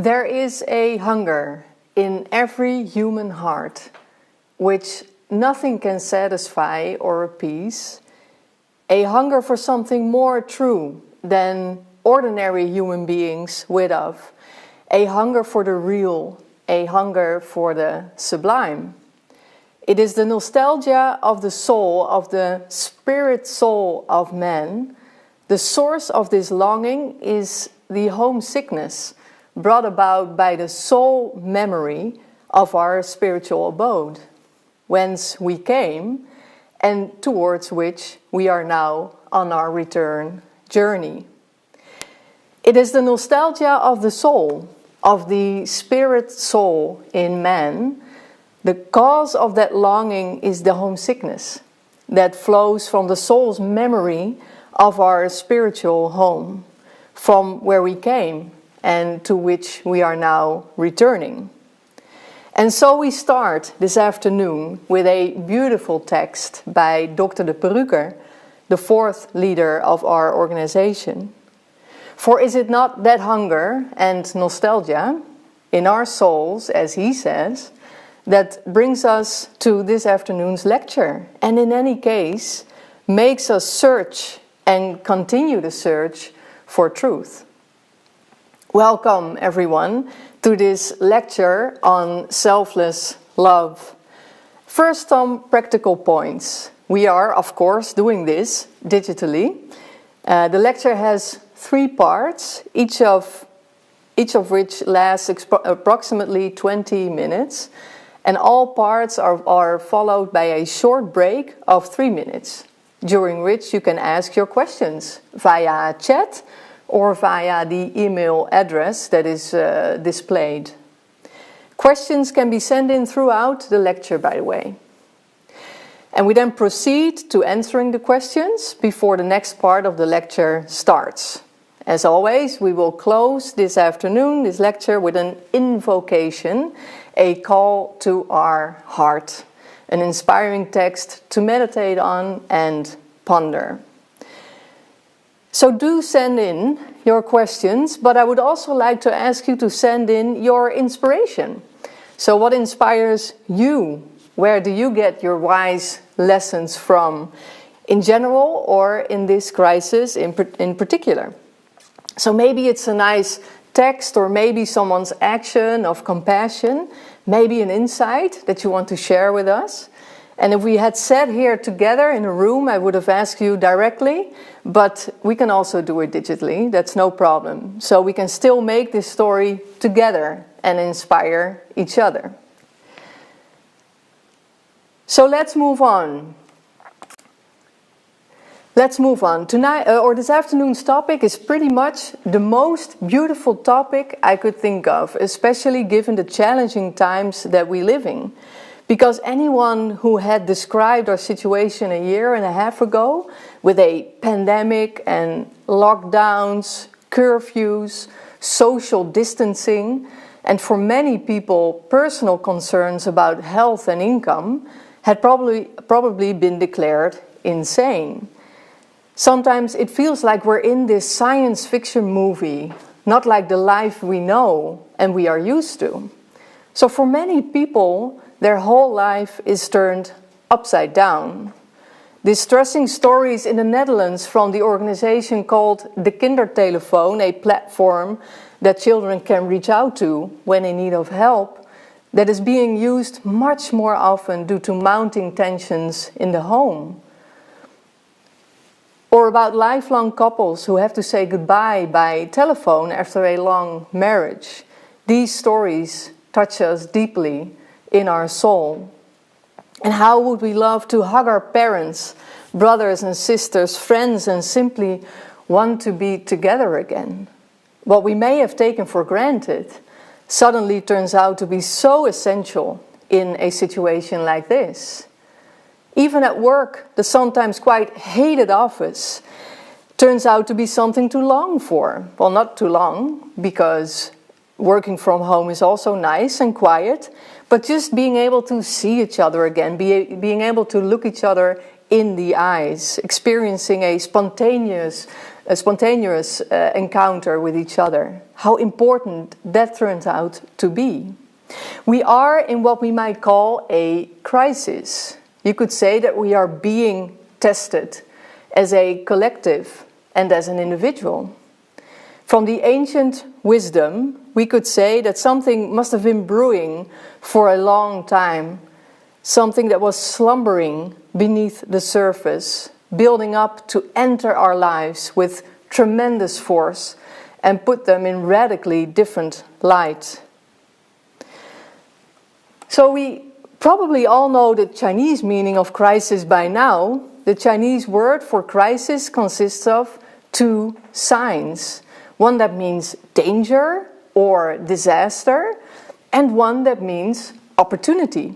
There is a hunger in every human heart which nothing can satisfy or appease, a hunger for something more true than ordinary human beings wit of, a hunger for the real, a hunger for the sublime. It is the nostalgia of the soul, of the spirit soul of man. The source of this longing is the homesickness brought about by the soul memory of our spiritual abode, whence we came and towards which we are now on our return journey. It is the nostalgia of the soul, of the spirit soul in man. The cause of that longing is the homesickness that flows from the soul's memory of our spiritual home, from where we came and to which we are now returning. And so we start this afternoon with a beautiful text by Dr. de Perrucker, the fourth leader of our organization. For is it not that hunger and nostalgia in our souls, as he says, that brings us to this afternoon's lecture, and in any case makes us search and continue the search for truth? Welcome, everyone, to this lecture on selfless love. First, some practical points. We are, of course, doing this digitally. The lecture has 3 parts, each of which lasts approximately 20 minutes, and all parts are followed by a short break of 3 minutes, during which you can ask your questions via chat or via the email address that is displayed. Questions can be sent in throughout the lecture, by the way. And we then proceed to answering the questions before the next part of the lecture starts. As always, we will close this afternoon, this lecture, with an invocation, a call to our heart, an inspiring text to meditate on and ponder. So do send in your questions, but I would also like to ask you to send in your inspiration. So what inspires you? Where do you get your wise lessons from, in general or in this crisis in particular? So maybe it's a nice text, or maybe someone's action of compassion, maybe an insight that you want to share with us. And if we had sat here together in a room, I would have asked you directly, but we can also do it digitally, that's no problem. So we can still make this story together and inspire each other. So let's move on. Tonight, or this afternoon's topic is pretty much the most beautiful topic I could think of, especially given the challenging times that we live in. Because anyone who had described our situation a year and a half ago, with a pandemic and lockdowns, curfews, social distancing, and for many people, personal concerns about health and income, had probably been declared insane. Sometimes it feels like we're in this science fiction movie, not like the life we know and we are used to. So for many people, their whole life is turned upside down. Distressing stories in the Netherlands from the organization called the Kindertelefoon, a platform that children can reach out to when in need of help, that is being used much more often due to mounting tensions in the home. Or about lifelong couples who have to say goodbye by telephone after a long marriage. These stories touch us deeply in our soul. And how would we love to hug our parents, brothers and sisters, friends, and simply want to be together again? What we may have taken for granted suddenly turns out to be so essential in a situation like this. Even at work, the sometimes quite hated office turns out to be something to long for. Well, not too long, because working from home is also nice and quiet, but just being able to see each other again, being able to look each other in the eyes, experiencing a spontaneous a spontaneous encounter with each other. How important that turns out to be. We are in what we might call a crisis. You could say that we are being tested as a collective and as an individual. From the ancient wisdom, we could say that something must have been brewing for a long time, something that was slumbering beneath the surface, building up to enter our lives with tremendous force and put them in radically different light. So we probably all know the Chinese meaning of crisis by now. The Chinese word for crisis consists of two signs. One that means danger or disaster, and one that means opportunity.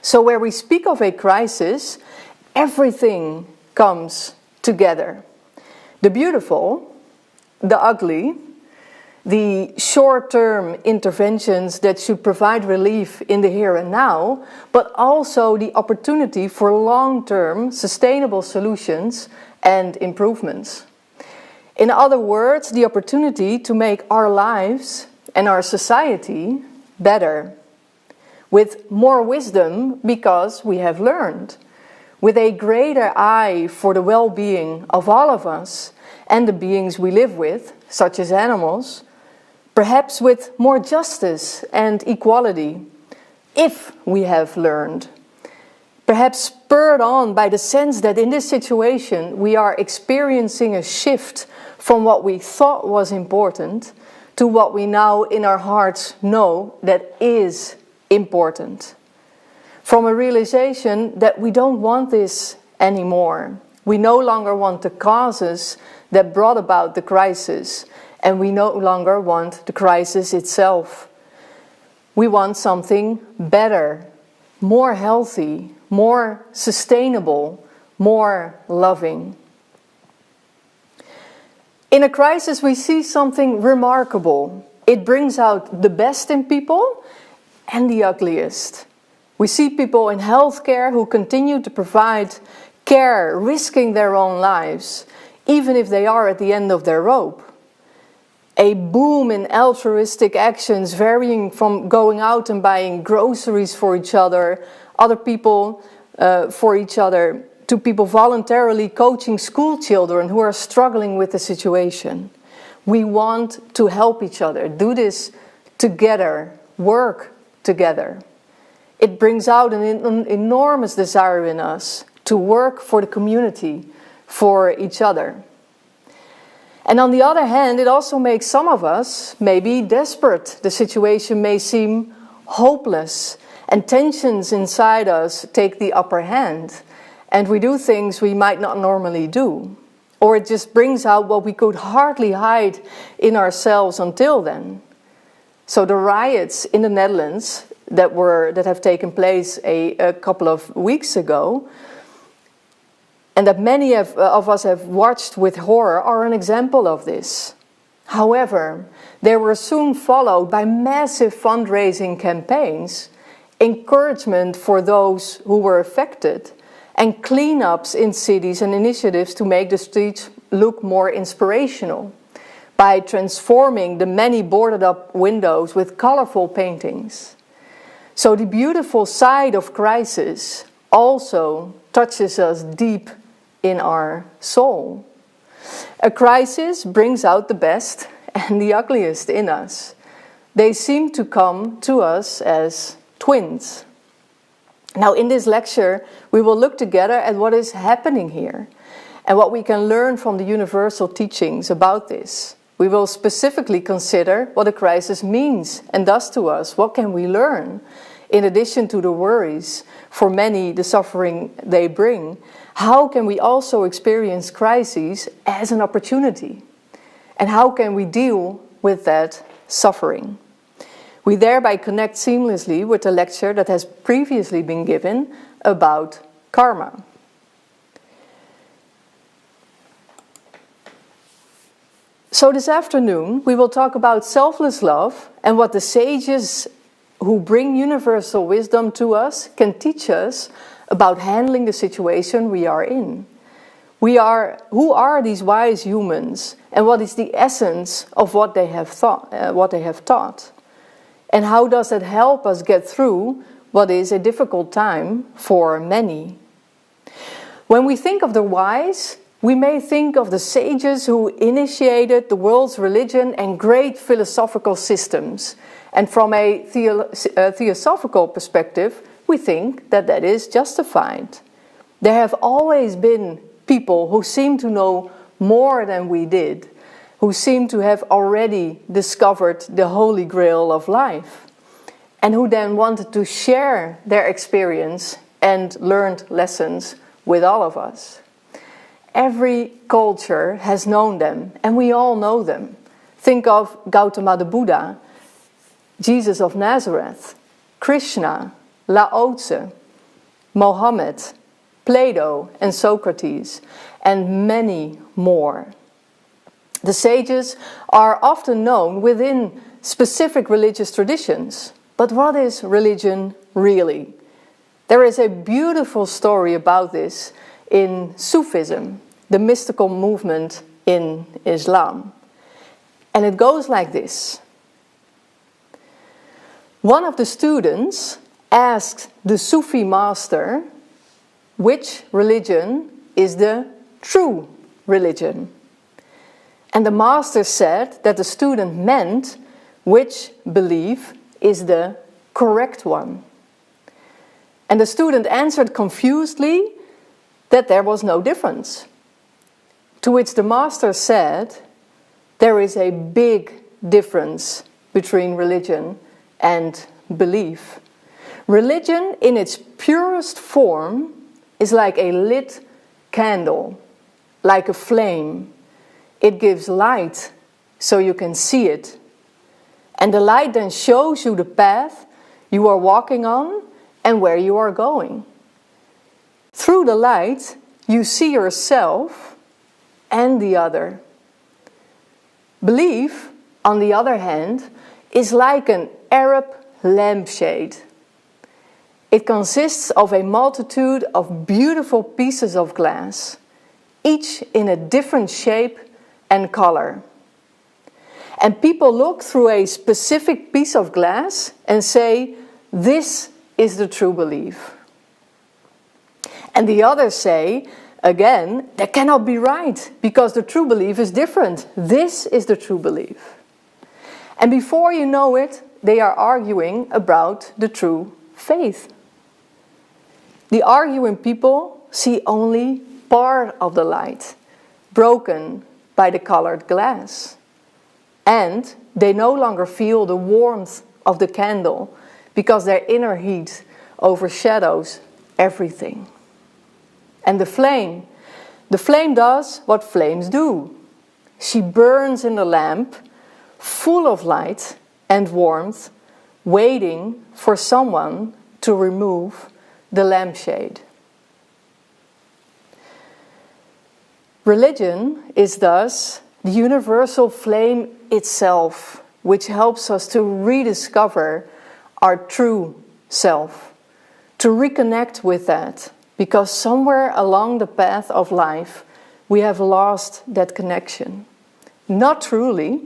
So where we speak of a crisis, everything comes together. The beautiful, the ugly, the short-term interventions that should provide relief in the here and now, but also the opportunity for long-term sustainable solutions and improvements. In other words, the opportunity to make our lives and our society better, with more wisdom because we have learned, with a greater eye for the well-being of all of us and the beings we live with, such as animals, perhaps with more justice and equality, if we have learned. Perhaps spurred on by the sense that in this situation we are experiencing a shift from what we thought was important to what we now in our hearts know that is important. From a realization that we don't want this anymore. We no longer want the causes that brought about the crisis, and we no longer want the crisis itself. We want something better, more healthy, more sustainable, more loving. In a crisis, we see something remarkable. It brings out the best in people and the ugliest. We see people in healthcare who continue to provide care, risking their own lives, even if they are at the end of their rope. A boom in altruistic actions, varying from going out and buying groceries for each other, other people for each other, to people voluntarily coaching school children who are struggling with the situation. We want to help each other, do this together, work together. It brings out an enormous desire in us to work for the community, for each other. And on the other hand, it also makes some of us maybe desperate. The situation may seem hopeless, and tensions inside us take the upper hand, and we do things we might not normally do. Or it just brings out what we could hardly hide in ourselves until then. So the riots in the Netherlands that have taken place a couple of weeks ago, and that many of us have watched with horror, are an example of this. However, they were soon followed by massive fundraising campaigns, encouragement for those who were affected, and cleanups in cities and initiatives to make the streets look more inspirational by transforming the many boarded up windows with colorful paintings. So the beautiful side of crisis also touches us deep in our soul. A crisis brings out the best and the ugliest in us. They seem to come to us as twins. Now, in this lecture, we will look together at what is happening here and what we can learn from the universal teachings about this. We will specifically consider what a crisis means and does to us. What can we learn? In addition to the worries, for many, the suffering they bring, how can we also experience crises as an opportunity? And how can we deal with that suffering? We thereby connect seamlessly with the lecture that has previously been given about karma. So this afternoon we will talk about selfless love and what the sages who bring universal wisdom to us can teach us about handling the situation we are in. Who are these wise humans, and what is the essence of what they have taught? And how does it help us get through what is a difficult time for many? When we think of the wise, we may think of the sages who initiated the world's religion and great philosophical systems. And from a theosophical perspective, we think that that is justified. There have always been people who seem to know more than we did, who seem to have already discovered the holy grail of life, and who then wanted to share their experience and learned lessons with all of us. Every culture has known them, and we all know them. Think of Gautama the Buddha, Jesus of Nazareth, Krishna, Lao Tzu, Mohammed, Plato and Socrates, and many more. The sages are often known within specific religious traditions. But what is religion really? There is a beautiful story about this in Sufism, the mystical movement in Islam. And it goes like this. One of the students asked the Sufi master, which religion is the true religion? And the master said that the student meant which belief is the correct one. And the student answered confusedly that there was no difference. To which the master said, there is a big difference between religion and belief. Religion in its purest form is like a lit candle, like a flame. It gives light so you can see it. And the light then shows you the path you are walking on and where you are going. Through the light, you see yourself and the other. Belief, on the other hand, is like an Arab lampshade. It consists of a multitude of beautiful pieces of glass, each in a different shape and color. And people look through a specific piece of glass and say, this is the true belief. And the others say, again, that cannot be right, because the true belief is different. This is the true belief. And before you know it, they are arguing about the true faith. The arguing people see only part of the light, broken by the colored glass. And they no longer feel the warmth of the candle because their inner heat overshadows everything. And the flame does what flames do. She burns in the lamp, full of light and warmth, waiting for someone to remove the lampshade. Religion is thus the universal flame itself, which helps us to rediscover our true self, to reconnect with that, because somewhere along the path of life we have lost that connection. Not truly,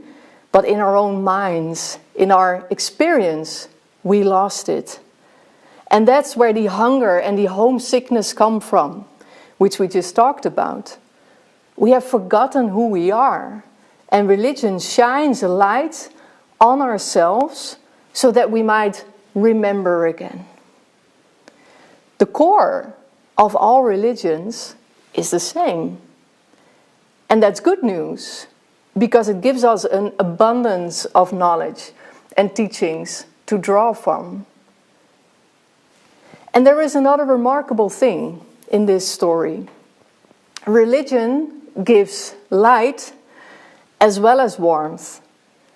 but in our own minds, in our experience, we lost it. And that's where the hunger and the homesickness come from, which we just talked about. We have forgotten who we are, and religion shines a light on ourselves so that we might remember again. The core of all religions is the same. And that's good news, because it gives us an abundance of knowledge and teachings to draw from. And there is another remarkable thing in this story. Religion gives light as well as warmth.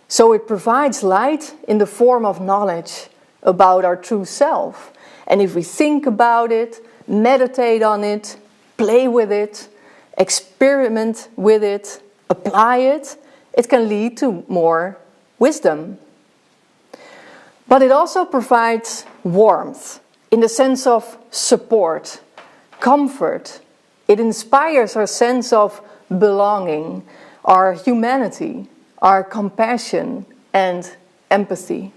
So it provides light in the form of knowledge about our true self. And if we think about it, meditate on it, play with it, experiment with it, apply it, it can lead to more wisdom. But it also provides warmth in the sense of support, comfort, It inspires our sense of belonging, our humanity, our compassion and empathy.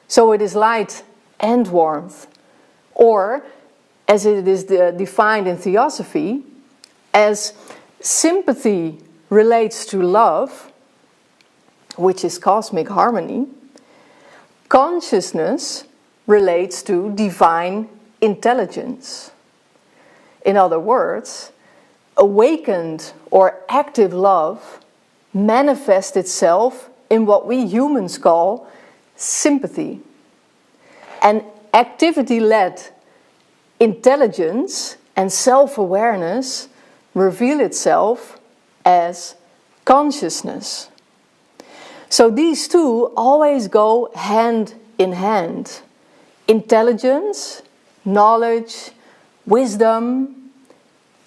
So it is light and warmth, or as it is defined in Theosophy, as sympathy relates to love, which is cosmic harmony, consciousness relates to divine intelligence. In other words, awakened or active love manifests itself in what we humans call sympathy. And activity-led intelligence and self-awareness reveal itself as consciousness. So these two always go hand in hand. Intelligence, knowledge, wisdom,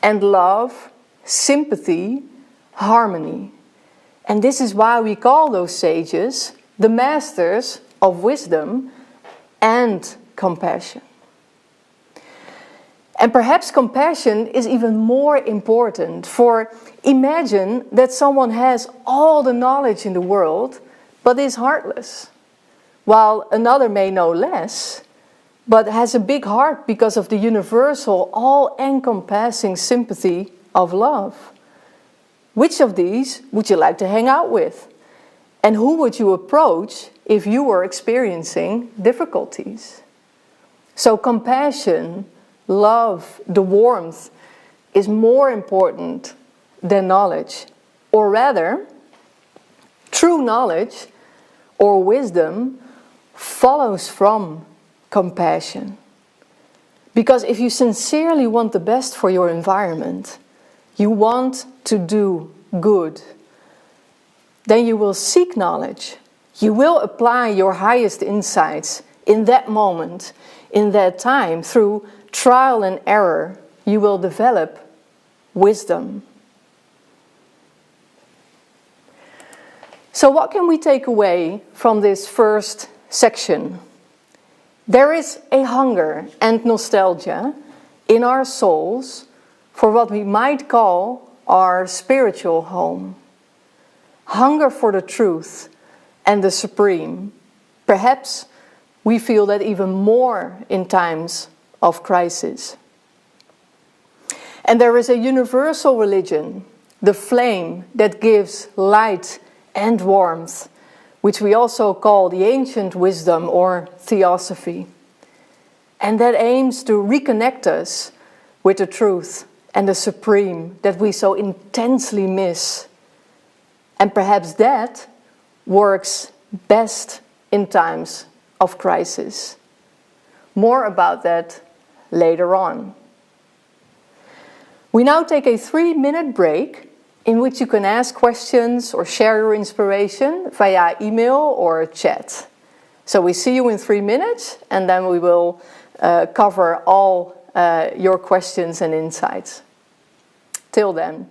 and love, sympathy, harmony. And this is why we call those sages the masters of wisdom and compassion. And perhaps compassion is even more important, for imagine that someone has all the knowledge in the world, but is heartless, while another may know less, but has a big heart because of the universal, all-encompassing sympathy of love. Which of these would you like to hang out with? And who would you approach if you were experiencing difficulties? So compassion, love, the warmth is more important than knowledge. Or rather, true knowledge or wisdom follows from compassion. Because if you sincerely want the best for your environment, you want to do good, then you will seek knowledge. You will apply your highest insights in that moment, in that time. Through trial and error, you will develop wisdom. So what can we take away from this first section? There is a hunger and nostalgia in our souls for what we might call our spiritual home. Hunger for the truth and the supreme. Perhaps we feel that even more in times of crisis. And there is a universal religion, the flame that gives light and warmth, which we also call the ancient wisdom or theosophy. And that aims to reconnect us with the truth and the supreme that we so intensely miss. And perhaps that works best in times of crisis. More about that later on. We now take a 3-minute break in which you can ask questions or share your inspiration via email or chat. So we see you in 3 minutes, and then we will cover all your questions and insights. Till then.